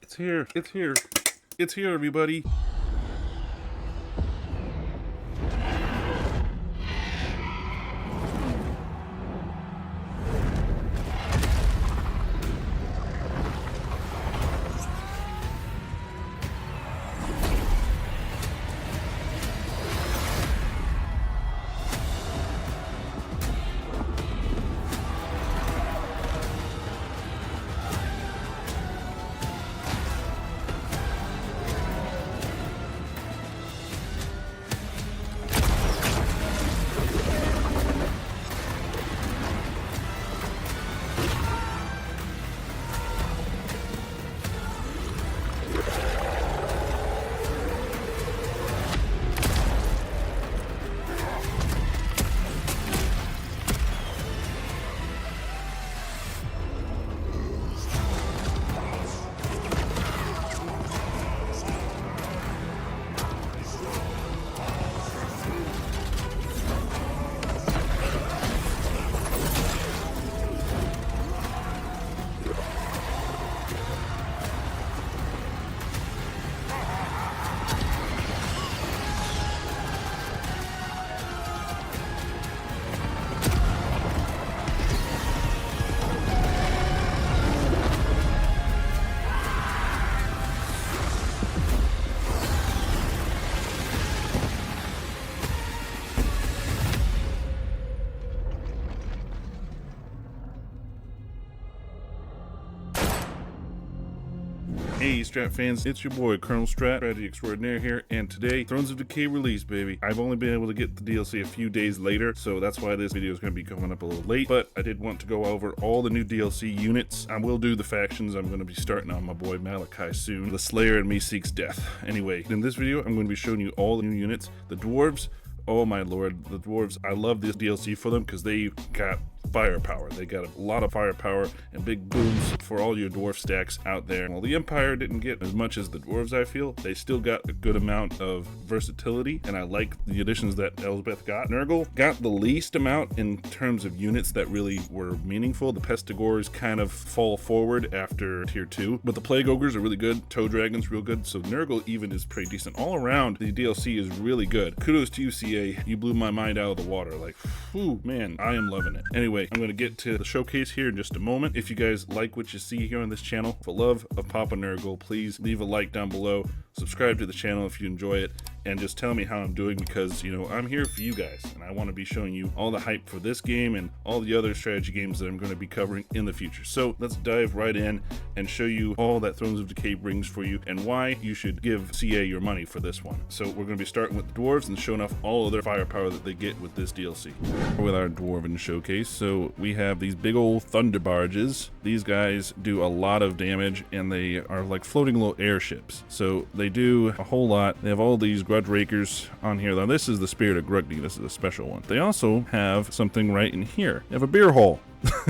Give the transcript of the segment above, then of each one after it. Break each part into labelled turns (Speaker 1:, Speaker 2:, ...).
Speaker 1: It's here. It's here. It's here, everybody. Hey Strat fans, it's your boy Colonelstrat, strategy extraordinaire here, and today, Thrones of Decay release, baby. I've only been able to get the DLC a few days later, so that's why this video is going to be coming up a little late, but I did want to go over all the new DLC units. I will do the factions. I'm going to be starting on my boy Malachi soon. The Slayer and me seeks death. Anyway, in this video, I'm going to be showing you all the new units. The Dwarves, oh my lord, the Dwarves, I love this DLC for them because they got firepower. They got a lot of firepower and big booms for all your dwarf stacks out there. While the Empire didn't get as much as the Dwarves, I feel, they still got a good amount of versatility, and I like the additions that Elspeth got. Nurgle got the least amount in terms of units that really were meaningful. The Pestigors kind of fall forward after tier 2, but the Plague Ogres are really good. Toe Dragon's real good, so Nurgle even is pretty decent. All around, the DLC is really good. Kudos to you, CA. You blew my mind out of the water. Like, whew, man, I am loving it. Anyway, I'm going to get to the showcase here in just a moment. If you guys like what you see here on this channel, for love of Papa Nurgle, please leave a like down below, subscribe to the channel if you enjoy it, and just tell me how I'm doing because, you know, I'm here for you guys, and I want to be showing you all the hype for this game and all the other strategy games that I'm going to be covering in the future. So let's dive right in and show you all that Thrones of Decay brings for you and why you should give CA your money for this one. So we're going to be starting with the Dwarves and showing off all of their firepower that they get with this DLC. With our Dwarven showcase, so we have these big old thunder barges. These guys do a lot of damage and they are like floating little airships. So they do a whole lot. They have all these grudge rakers on here. Now this is the Spirit of Grugny. This is a special one. They also have something right in here. They have a beer hole.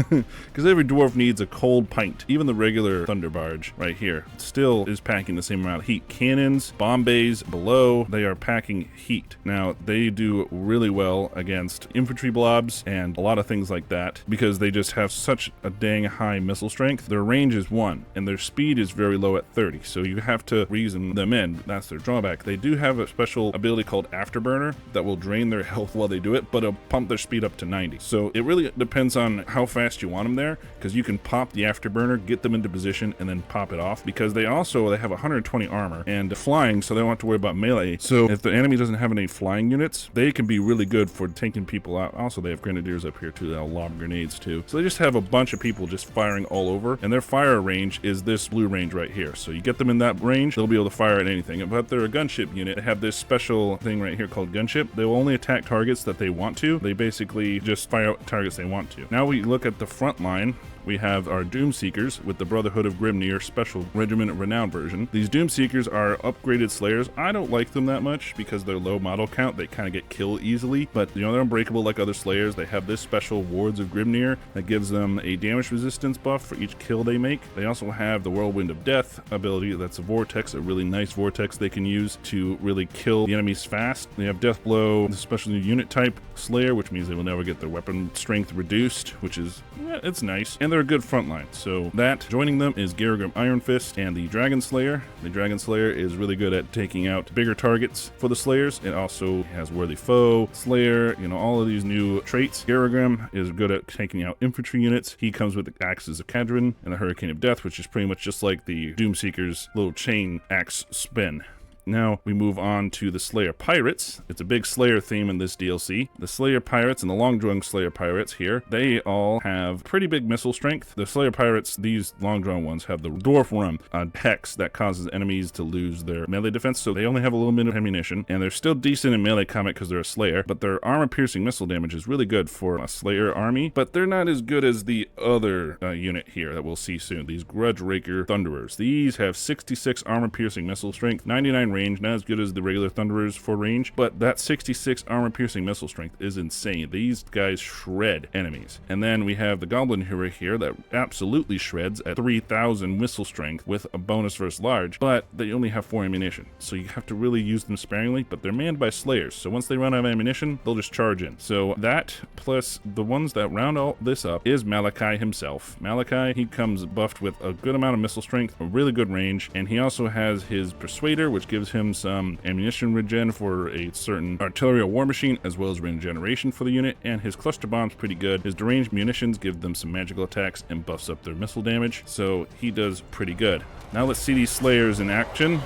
Speaker 1: Because every dwarf needs a cold pint. Even the regular thunder barge right here still is packing the same amount of heat. Cannons, bomb bays below, they are packing heat. Now they do really well against infantry blobs and a lot of things like that because they just have such a dang high missile strength. Their range is 1 and their speed is very low at 30, so you have to reason them in. That's their drawback. They do have a special ability called Afterburner that will drain their health while they do it, but it'll pump their speed up to 90. So it really depends on how fast you want them there, because you can pop the Afterburner, get them into position, and then pop it off, because they have 120 armor and flying, so they don't have to worry about melee. So if the enemy doesn't have any flying units, they can be really good for taking people out. Also, they have grenadiers up here too. They'll lob grenades too. So they just have a bunch of people just firing all over, and their fire range is this blue range right here. So you get them in that range, they'll be able to fire at anything. But they're a gunship unit. They have this special thing right here called gunship. They will only attack targets that they want to. They basically just fire out targets they want to. Now we look at the front line. We have our Doomseekers with the Brotherhood of Grimnir Special Regiment Renown version. These Doomseekers are upgraded slayers. I don't like them that much because they're low model count. They kind of get killed easily, but you know, they're unbreakable like other slayers. They have this special Wards of Grimnir that gives them a damage resistance buff for each kill they make. They also have the Whirlwind of Death ability. That's a vortex, a really nice vortex they can use to really kill the enemies fast. They have Death Blow, the special unit type slayer, which means they will never get their weapon strength reduced, which is, yeah, it's nice. And they're a good front line. So that, joining them is Garrogrim Iron Fist and the Dragon Slayer. The Dragon Slayer is really good at taking out bigger targets for the Slayers. It also has Worthy Foe, Slayer, you know, all of these new traits. Garrogrim is good at taking out infantry units. He comes with the Axes of Kadrin and the Hurricane of Death, which is pretty much just like the Doomseeker's little chain axe spin. Now we move on to the Slayer Pirates. It's a big Slayer theme in this DLC. The Slayer Pirates and the Long-Drawn Slayer Pirates here, they all have pretty big missile strength. The Slayer Pirates, these long-drawn ones, have the Dwarfworm, a hex that causes enemies to lose their melee defense, so they only have a little bit of ammunition, and they're still decent in melee combat because they're a Slayer, but their armor-piercing missile damage is really good for a Slayer army, but they're not as good as the other unit here that we'll see soon, these Grudge Raker Thunderers. These have 66 armor-piercing missile strength, 99 range, not as good as the regular Thunderers for range, but that 66 armor-piercing missile strength is insane. These guys shred enemies. And then we have the Goblin Hero here that absolutely shreds at 3,000 missile strength with a bonus versus large, but they only have 4 ammunition, so you have to really use them sparingly, but they're manned by Slayers, so once they run out of ammunition, they'll just charge in. So that, plus the ones that round all this up, is Malachi himself. Malachi, he comes buffed with a good amount of missile strength, a really good range, and he also has his Persuader, which gives him some ammunition regen for a certain artillery or war machine, as well as regeneration for the unit, and his cluster bomb's pretty good. His deranged munitions give them some magical attacks and buffs up their missile damage, so he does pretty good. Now let's see these Slayers in action.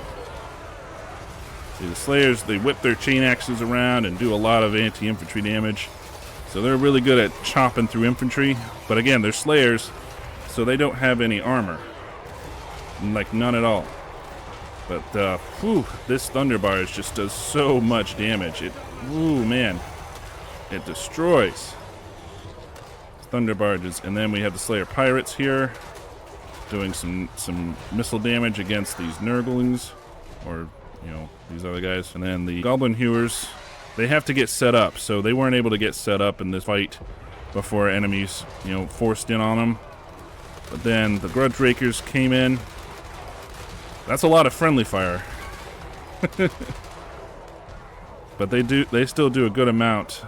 Speaker 1: See, the Slayers, they whip their chain axes around and do a lot of anti-infantry damage, so they're really good at chopping through infantry, but again, they're Slayers, so they don't have any armor, like none at all. But, this Thunder Barge just does so much damage. Ooh, man. It destroys Thunder Barges. And then we have the Slayer Pirates here, doing some missile damage against these Nurglings, or, you know, these other guys. And then the Goblin Hewers, they have to get set up, so they weren't able to get set up in this fight before enemies, you know, forced in on them. But then the Grudge Rakers came in. That's a lot of friendly fire. But they still do a good amount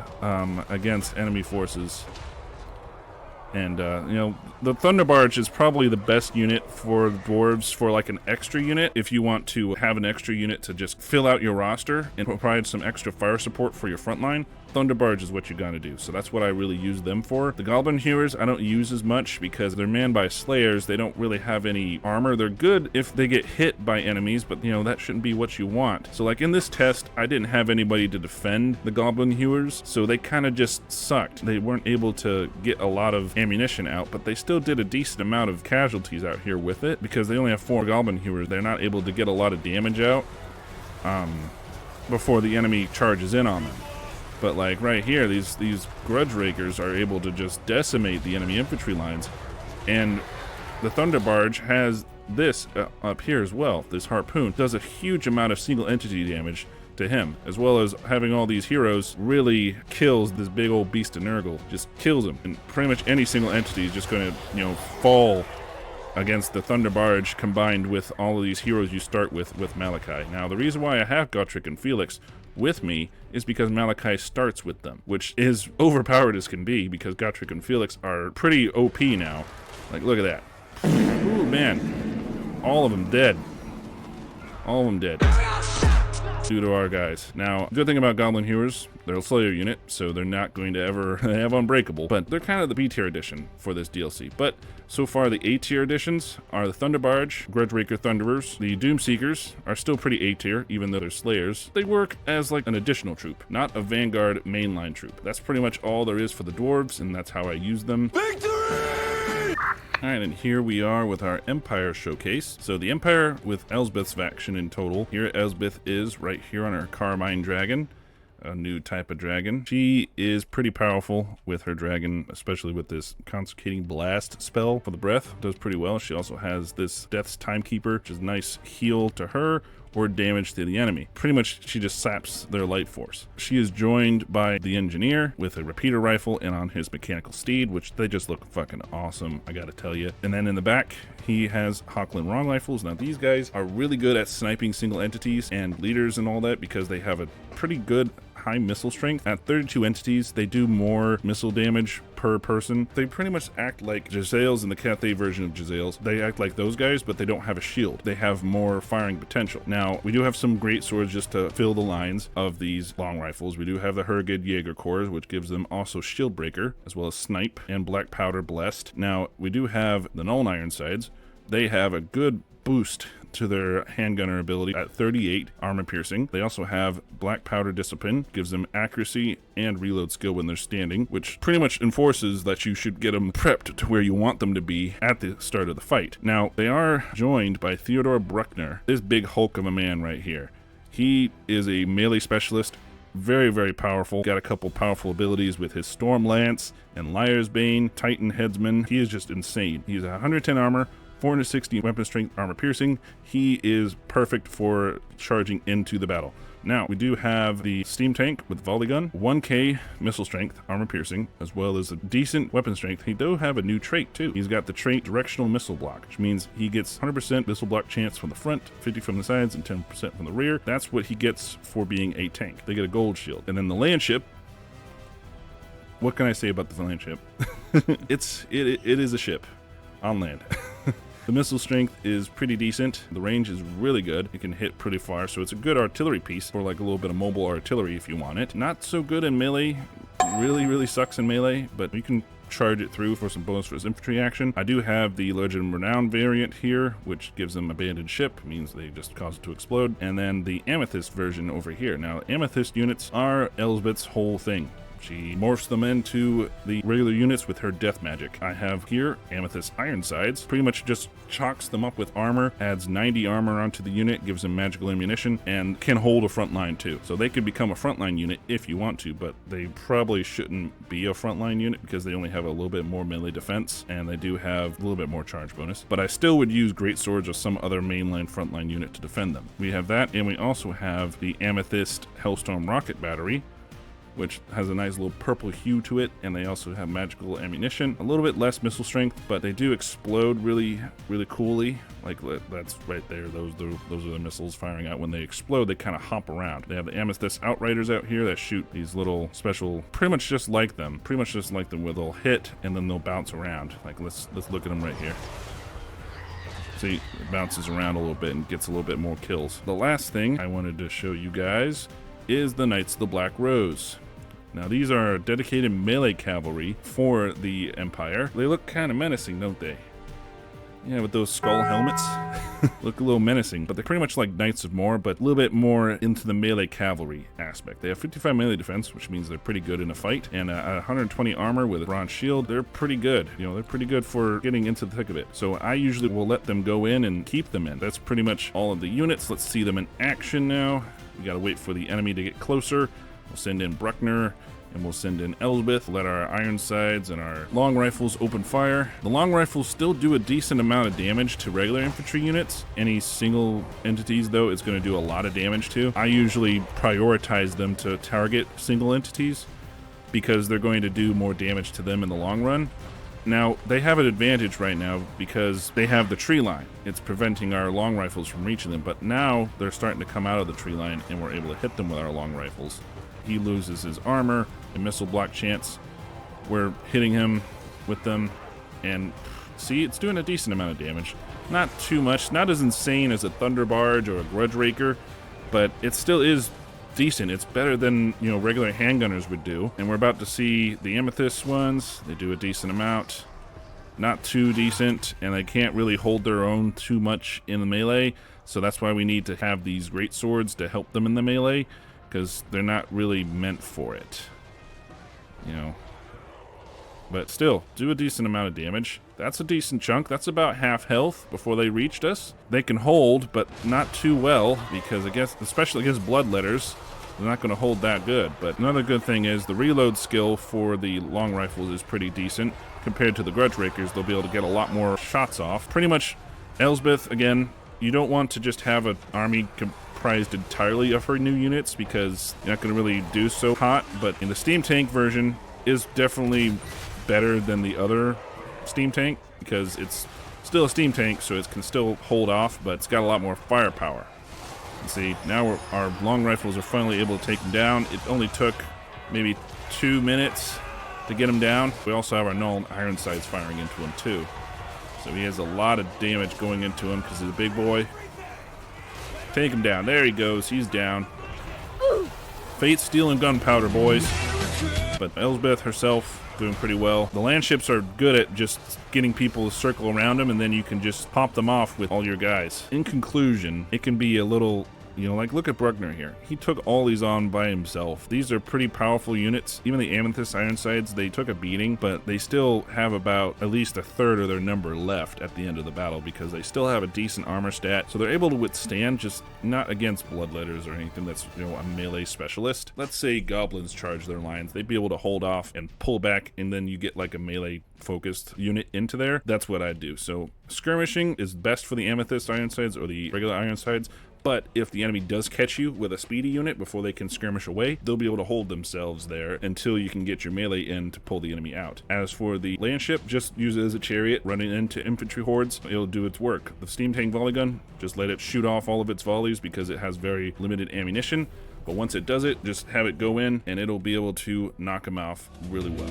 Speaker 1: against enemy forces. And, you know, the Thunder Barge is probably the best unit for the Dwarves for, like, an extra unit. If you want to have an extra unit to just fill out your roster and provide some extra fire support for your front line, Thunder Barge is what you gotta do. So that's what I really use them for. The Goblin Hewers I don't use as much because they're manned by Slayers. They don't really have any armor. They're good if they get hit by enemies, but, you know, that shouldn't be what you want. So, like, in this test, I didn't have anybody to defend the Goblin Hewers, so they kind of just sucked. They weren't able to get a lot of ammunition out, but they still did a decent amount of casualties out here with it because they only have 4 Goblin Hewers. They're not able to get a lot of damage out before the enemy charges in on them. But, like, right here, these Grudge Rakers are able to just decimate the enemy infantry lines, and the Thunder Barge has this up here as well. This harpoon does a huge amount of single entity damage to him, as well as having all these heroes really kills this big old beast of Nurgle. Just kills him, and pretty much any single entity is just going to, you know, fall against the Thunder Barge combined with all of these heroes you start with Malachi. Now, the reason why I have Gotrek and Felix with me is because Malachi starts with them, which is overpowered as can be because Gotrek and Felix are pretty OP now. Like, look at that. Ooh, man. All of them dead. All of them dead. Due to our guys. Now, good thing about Goblin Hewers, they're a Slayer unit, so they're not going to ever have Unbreakable, but they're kind of the B tier edition for this DLC. But so far, the A tier editions are the Thunder Barge, Grudge Raker Thunderers. The Doomseekers are still pretty A tier, even though they're Slayers. They work as like an additional troop, not a Vanguard mainline troop. That's pretty much all there is for the Dwarves, and that's how I use them. Victory! Alright, and here we are with our Empire showcase. So the Empire with Elsbeth's faction in total. Here Elsbeth is right here on our Carmine Dragon, a new type of dragon. She is pretty powerful with her dragon, especially with this Consecrating Blast spell for the breath. Does pretty well. She also has this Death's Timekeeper, which is a nice heal to her or damage to the enemy. Pretty much she just saps their light force. She is joined by the Engineer with a repeater rifle and on his mechanical steed, which they just look fucking awesome, I gotta tell you. And then in the back, he has Hawkland Wrong rifles. Now these guys are really good at sniping single entities and leaders and all that because they have a pretty good high missile strength. At 32 entities, they do more missile damage per per person. They pretty much act like Jezzails in the Cathay version of Jezzails. They act like those guys, but they don't have a shield. They have more firing potential. Now, we do have some great swords just to fill the lines of these long rifles. We do have the Hurgid Jaeger Corps, which gives them also shield breaker, as well as snipe and black powder blessed. Now, we do have the Null Ironsides. They have a good boost to their handgunner ability at 38 armor piercing. They also have black powder discipline, gives them accuracy and reload skill when they're standing, which pretty much enforces that you should get them prepped to where you want them to be at the start of the fight. Now, they are joined by Theodore Bruckner, this big hulk of a man right here. He is a melee specialist, very, very powerful. Got a couple powerful abilities with his Storm Lance and Liar's Bane, Titan Headsman. He is just insane. He's 110 armor, 460 weapon strength, armor piercing. He is perfect for charging into the battle. Now, we do have the steam tank with volley gun, 1k missile strength, armor piercing, as well as a decent weapon strength. He does have a new trait too. He's got the trait directional missile block, which means he gets 100% missile block chance from the front, 50 from the sides, and 10% from the rear. That's what he gets for being a tank. They get a gold shield. And then the land ship, what can I say about the land ship? It is a ship on land. The missile strength is pretty decent. The range is really good. It can hit pretty far, so it's a good artillery piece for like a little bit of mobile artillery if you want it. Not so good in melee. Really sucks in melee, but you can charge it through for some bonus for his infantry action. I do have the Legend Renown variant here, which gives them abandoned ship, means they just cause it to explode. And then the Amethyst version over here. Now, Amethyst units are Elsbeth's whole thing. She morphs them into the regular units with her death magic. I have here Amethyst Ironsides, pretty much just chalks them up with armor, adds 90 armor onto the unit, gives them magical ammunition, and can hold a front line too. So they could become a frontline unit if you want to, but they probably shouldn't be a frontline unit because they only have a little bit more melee defense, and they do have a little bit more charge bonus. But I still would use great swords or some other mainline frontline unit to defend them. We have that, and we also have the Amethyst Hellstorm Rocket Battery, which has a nice little purple hue to it, and they also have magical ammunition. A little bit less missile strength, but they do explode really coolly. Like, that's right there. Those are the missiles firing out. When they explode, they kind of hop around. They have the Amethyst Outriders out here that shoot these little special, pretty much just like them, where they'll hit and then they'll bounce around. Like, let's look at them right here. See, it bounces around a little bit and gets a little bit more kills. The last thing I wanted to show you guys is the Knights of the Black Rose. Now, these are dedicated melee cavalry for the Empire. They look kind of menacing, don't they? Yeah, with those skull helmets. Look a little menacing, but they're pretty much like Knights of More, but a little bit more into the melee cavalry aspect. They have 55 melee defense, which means they're pretty good in a fight, and 120 armor with a bronze shield. They're pretty good. You know, they're pretty good for getting into the thick of it. So I usually will let them go in and keep them in. That's pretty much all of the units. Let's see them in action now. We gotta wait for the enemy to get closer. We'll send in Bruckner, and we'll send in Elsbeth, let our Ironsides and our long rifles open fire. The long rifles still do a decent amount of damage to regular infantry units. Any single entities, though, it's going to do a lot of damage to. I usually prioritize them to target single entities because they're going to do more damage to them in the long run. Now, they have an advantage right now because they have the tree line. It's preventing our long rifles from reaching them, but now they're starting to come out of the tree line and we're able to hit them with our long rifles. He loses his armor and missile block chance. We're hitting him with them, and see, it's doing a decent amount of damage. Not too much, not as insane as a Thunder Barge or a Grudge Raker, but it still is decent. It's better than, you know, regular handgunners would do. And we're about to see the Amethyst ones. They do a decent amount. Not too decent, and they can't really hold their own too much in the melee, so that's why we need to have these great swords to help them in the melee, because they're not really meant for it, you know. But still, do a decent amount of damage. That's a decent chunk. That's about half health before they reached us. They can hold, but not too well, because I guess, especially against bloodletters, they're not going to hold that good. But another good thing is the reload skill for the long rifles is pretty decent. Compared to the Grudge Rakers, they'll be able to get a lot more shots off. Pretty much, Elsbeth, again, you don't want to just have an army comprised entirely of her new units because you're not going to really do so hot, but in the steam tank version is definitely better than the other steam tank because it's still a steam tank, so it can still hold off, but it's got a lot more firepower. You see, now our long rifles are finally able to take them down. It only took maybe 2 minutes to get him down. We also have our Null Iron Sights firing into him too. So he has a lot of damage going into him because he's a big boy. Take him down. There he goes. He's down. Fate, Steel, and Gunpowder, boys. But Elsbeth herself doing pretty well. The landships are good at just getting people to circle around them, and then you can just pop them off with all your guys. In conclusion, it can be a little, you know, like look at Bruckner here. He took all these on by himself. These are pretty powerful units. Even the Amethyst Ironsides, they took a beating, but they still have about at least a third of their number left at the end of the battle because they still have a decent armor stat. So they're able to withstand, just not against Bloodletters or anything that's, you know, a melee specialist. Let's say Goblins charge their lines. They'd be able to hold off and pull back, and then you get like a melee focused unit into there. That's what I'd do. So skirmishing is best for the Amethyst Ironsides or the regular Ironsides. But if the enemy does catch you with a speedy unit before they can skirmish away, they'll be able to hold themselves there until you can get your melee in to pull the enemy out. As for the landship, just use it as a chariot running into infantry hordes. It'll do its work. The steam tank volley gun, just let it shoot off all of its volleys because it has very limited ammunition. But once it does it, just have it go in and it'll be able to knock them off really well.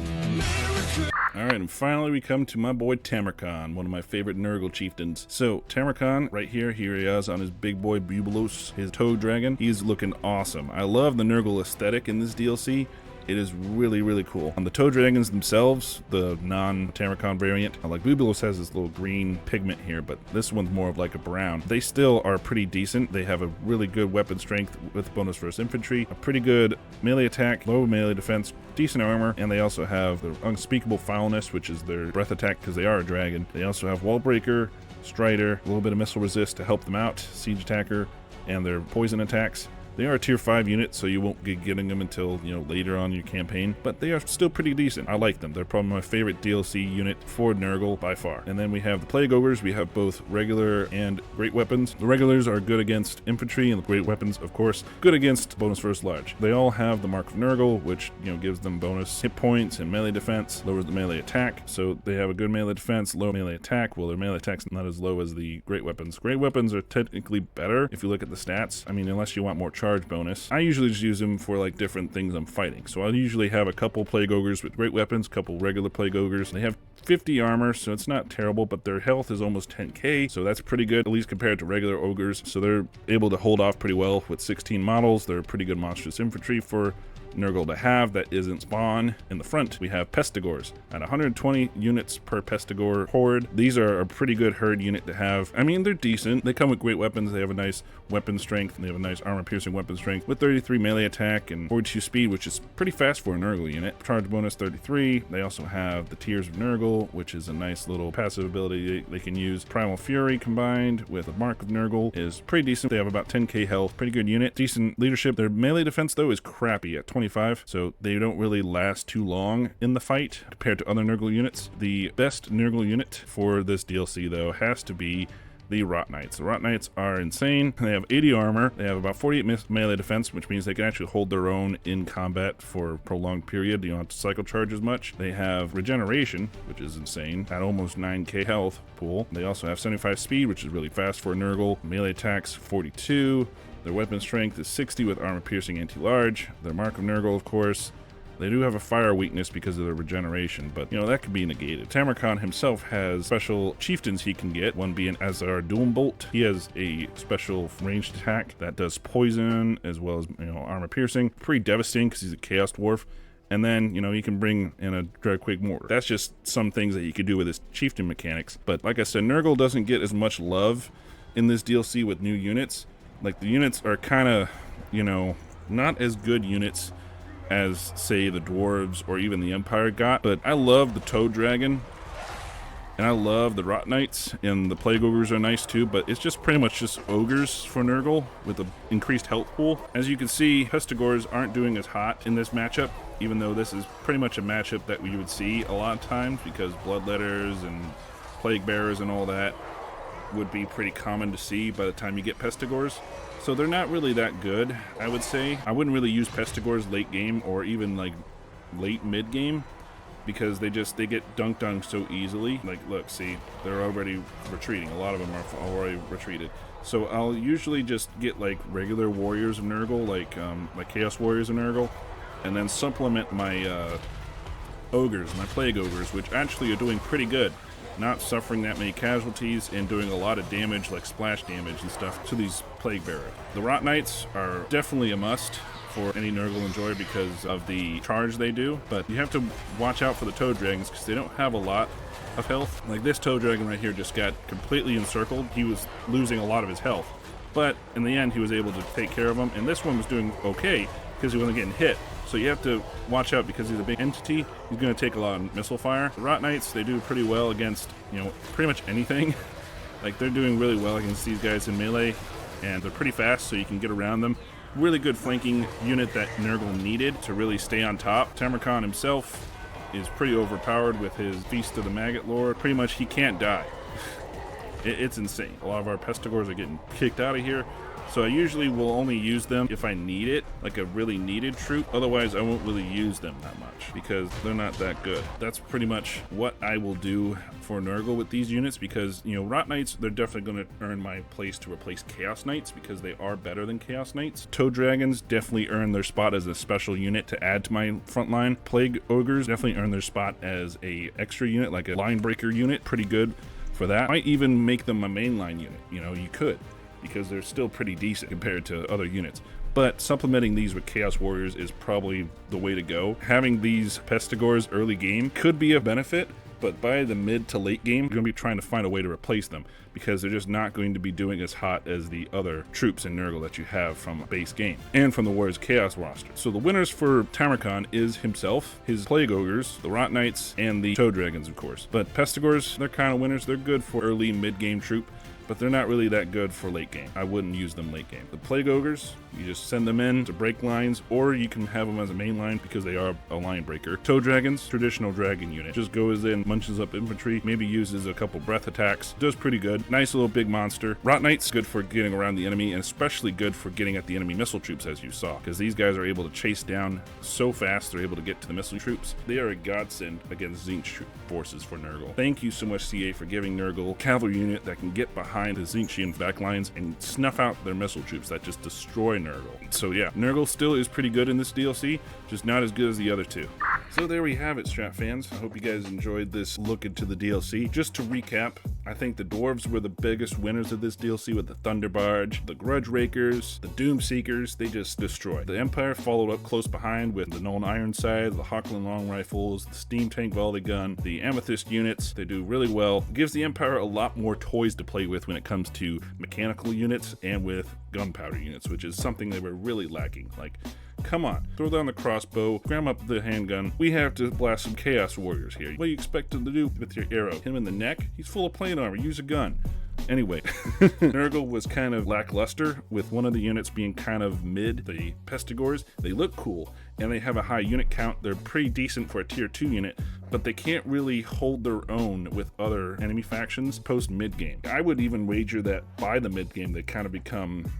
Speaker 1: Alright, and finally we come to my boy Tamarkan, one of my favorite Nurgle chieftains. So, Tamarkan, right here he is on his big boy Bubulos, his toad dragon. He's looking awesome. I love the Nurgle aesthetic in this DLC. It is really, really cool. On the Toad Dragons themselves, the non-Tamarkan variant, like Bubulos has this little green pigment here, but this one's more of like a brown. They still are pretty decent. They have a really good weapon strength with bonus versus infantry, a pretty good melee attack, low melee defense, decent armor, and they also have the Unspeakable Foulness, which is their breath attack because they are a dragon. They also have Wall Breaker, Strider, a little bit of missile resist to help them out, Siege Attacker, and their poison attacks. They are a tier 5 unit, so you won't be getting them until, you know, later on in your campaign, but they are still pretty decent. I like them. They're probably my favorite DLC unit for Nurgle by far. And then we have the Plague Ogres. We have both regular and great weapons. The regulars are good against infantry, and the great weapons, of course, good against bonus versus large. They all have the Mark of Nurgle, which, you know, gives them bonus hit points and melee defense, lowers the melee attack, so they have a good melee defense, low melee attack. Well, their melee attack's not as low as the great weapons. Great weapons are technically better if you look at the stats. I mean, unless you want more charge bonus. I usually just use them for like different things I'm fighting. So I'll usually have a couple Plague Ogres with great weapons, couple regular Plague Ogres. They have 50 armor, so it's not terrible, but their health is almost 10k, so that's pretty good, at least compared to regular ogres. So they're able to hold off pretty well with 16 models. They're pretty good monstrous infantry for Nurgle to have that isn't spawn. In the front, we have Pestigors at 120 units per Pestigor horde. These are a pretty good herd unit to have. I mean, they're decent. They come with great weapons. They have a nice weapon strength, and they have a nice armor-piercing weapon strength with 33 melee attack and 42 speed, which is pretty fast for a Nurgle unit. Charge bonus 33. They also have the Tears of Nurgle, which is a nice little passive ability they can use. Primal Fury combined with a Mark of Nurgle is pretty decent. They have about 10k health. Pretty good unit. Decent leadership. Their melee defense, though, is crappy at 25, so they don't really last too long in the fight compared to other Nurgle units. The best Nurgle unit for this DLC, though, has to be the Rot Knights. The Rot Knights are insane. They have 80 armor. They have about 48 melee defense, which means they can actually hold their own in combat for a prolonged period. You don't have to cycle charge as much. They have regeneration, which is insane, at almost 9k health pool. They also have 75 speed, which is really fast for a Nurgle. Melee attacks 42. Their weapon strength is 60 with armor piercing anti-large. Their Mark of Nurgle, of course. They do have a fire weakness because of their regeneration, but, you know, that can be negated. Tamarkan himself has special chieftains he can get, one being Azar Doombolt. He has a special ranged attack that does poison as well as, you know, armor piercing. Pretty devastating because he's a Chaos Dwarf. And then, you know, you can bring in a Dreadquake Mortar. That's just some things that you could do with his chieftain mechanics. But like I said, Nurgle doesn't get as much love in this DLC with new units. Like, the units are kind of, you know, not as good units as, say, the Dwarves or even the Empire got. But I love the Toad Dragon, and I love the Rot Knights, and the Plague Ogres are nice too, but it's just pretty much just Ogres for Nurgle with an increased health pool. As you can see, Pestigors aren't doing as hot in this matchup, even though this is pretty much a matchup that we would see a lot of times because Bloodletters and Plague Bearers and all that would be pretty common to see by the time you get Pestigors. So they're not really that good, I would say. I wouldn't really use Pestigors late game or even like late mid game because they get dunked on so easily. Like, look, see, they're already retreating. A lot of them are already retreated. So I'll usually just get like regular warriors of Nurgle, like Chaos Warriors of Nurgle, and then supplement my ogres, my plague ogres, which actually are doing pretty good. Not suffering that many casualties and doing a lot of damage, like splash damage and stuff, to these plague bearers. The Rot Knights are definitely a must for any Nurgle enjoyer because of the charge they do, but you have to watch out for the Toad Dragons because they don't have a lot of health. Like this Toad Dragon right here just got completely encircled. He was losing a lot of his health, but in the end he was able to take care of him, and this one was doing okay because he wasn't getting hit. So you have to watch out because he's a big entity. He's going to take a lot of missile fire. The Rot Knights, they do pretty well against, pretty much anything. Like they're doing really well against these guys in melee, and they're pretty fast so you can get around them. Really good flanking unit that Nurgle needed to really stay on top. Tamarkan himself is pretty overpowered with his Feast of the Maggot Lord. Pretty much he can't die. It's insane. A lot of our Pestigors are getting kicked out of here. So I usually will only use them if I need it, like a really needed troop. Otherwise, I won't really use them that much because they're not that good. That's pretty much what I will do for Nurgle with these units because, Rot Knights, they're definitely going to earn my place to replace Chaos Knights because they are better than Chaos Knights. Toad Dragons definitely earn their spot as a special unit to add to my front line. Plague Ogres definitely earn their spot as a extra unit, like a line breaker unit. Pretty good for that. Might even make them a mainline unit. You could, because they're still pretty decent compared to other units. But supplementing these with Chaos Warriors is probably the way to go. Having these Pestigors early game could be a benefit, but by the mid to late game, you're going to be trying to find a way to replace them because they're just not going to be doing as hot as the other troops in Nurgle that you have from base game and from the Warriors Chaos roster. So the winners for Tamarkan is himself, his Plague Ogres, the Rot Knights, and the Toad Dragons, of course. But Pestigors, they're kind of winners. They're good for early mid-game troop, but they're not really that good for late game. I wouldn't use them late game. The Plague Ogres, you just send them in to break lines, or you can have them as a main line because they are a line breaker. Toad Dragons, traditional dragon unit. Just goes in, munches up infantry, maybe uses a couple breath attacks. Does pretty good. Nice little big monster. Rot Knights, good for getting around the enemy, and especially good for getting at the enemy missile troops, as you saw, because these guys are able to chase down so fast, they're able to get to the missile troops. They are a godsend against Tzeentch forces for Nurgle. Thank you so much, CA, for giving Nurgle a cavalry unit that can get behind the Tzeentchian backlines and snuff out their missile troops that just destroy Nurgle. So yeah, Nurgle still is pretty good in this DLC, just not as good as the other two. So there we have it, Strat fans. I hope you guys enjoyed this look into the DLC. Just to recap, I think the Dwarves were the biggest winners of this DLC with the Thunder Barge, the Grudge Rakers, the Doom Seekers. They just destroyed. The Empire followed up close behind with the Nuln Ironside, the Hockland Long Rifles, the Steam Tank Volley Gun, the Amethyst units. They do really well. It gives the Empire a lot more toys to play with when it comes to mechanical units and with gunpowder units, which is something they were really lacking. Like, come on, throw down the crossbow, gram up the handgun. We have to blast some Chaos Warriors here. What do you expect him to do with your arrow? Hit him in the neck? He's full of plate armor. Use a gun. Anyway, Nurgle was kind of lackluster with one of the units being kind of mid. The Pestigors, they look cool and they have a high unit count. They're pretty decent for a tier 2 unit, but they can't really hold their own with other enemy factions post mid game. I would even wager that by the mid game they kind of become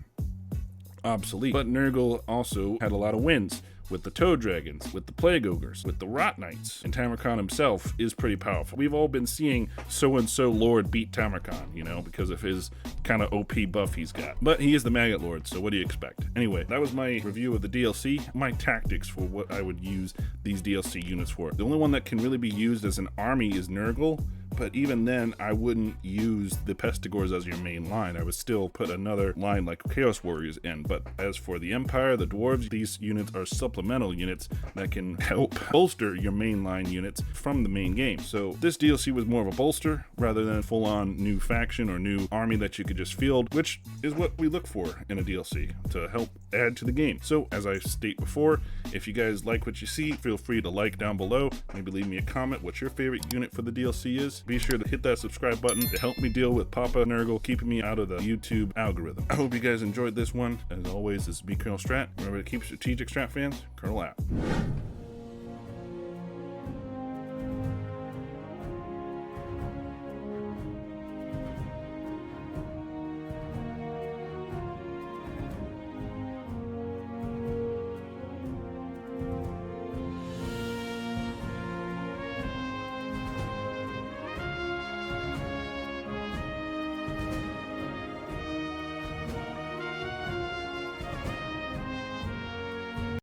Speaker 1: obsolete. But Nurgle also had a lot of wins with the Toad Dragons, with the Plague Ogres, with the Rot Knights, and Tamarkan himself is pretty powerful. We've all been seeing so-and-so Lord beat Tamarkan, because of his kind of OP buff he's got. But he is the Maggot Lord, so what do you expect? Anyway, that was my review of the DLC, my tactics for what I would use these DLC units for. The only one that can really be used as an army is Nurgle, but even then, I wouldn't use the Pestigors as your main line. I would still put another line like Chaos Warriors in. But as for the Empire, the Dwarves, these units are supplemental units that can help bolster your mainline units from the main game. So this DLC was more of a bolster rather than a full-on new faction or new army that you could just field, which is what we look for in a DLC to help add to the game. So as I state before, if you guys like what you see, feel free to like down below. Maybe leave me a comment what your favorite unit for the DLC is. Be sure to hit that subscribe button to help me deal with Papa Nurgle keeping me out of the YouTube algorithm. I hope you guys enjoyed this one. As always, this is Colonelstrat. Remember to keep strategic, Strat fans. Colonel out.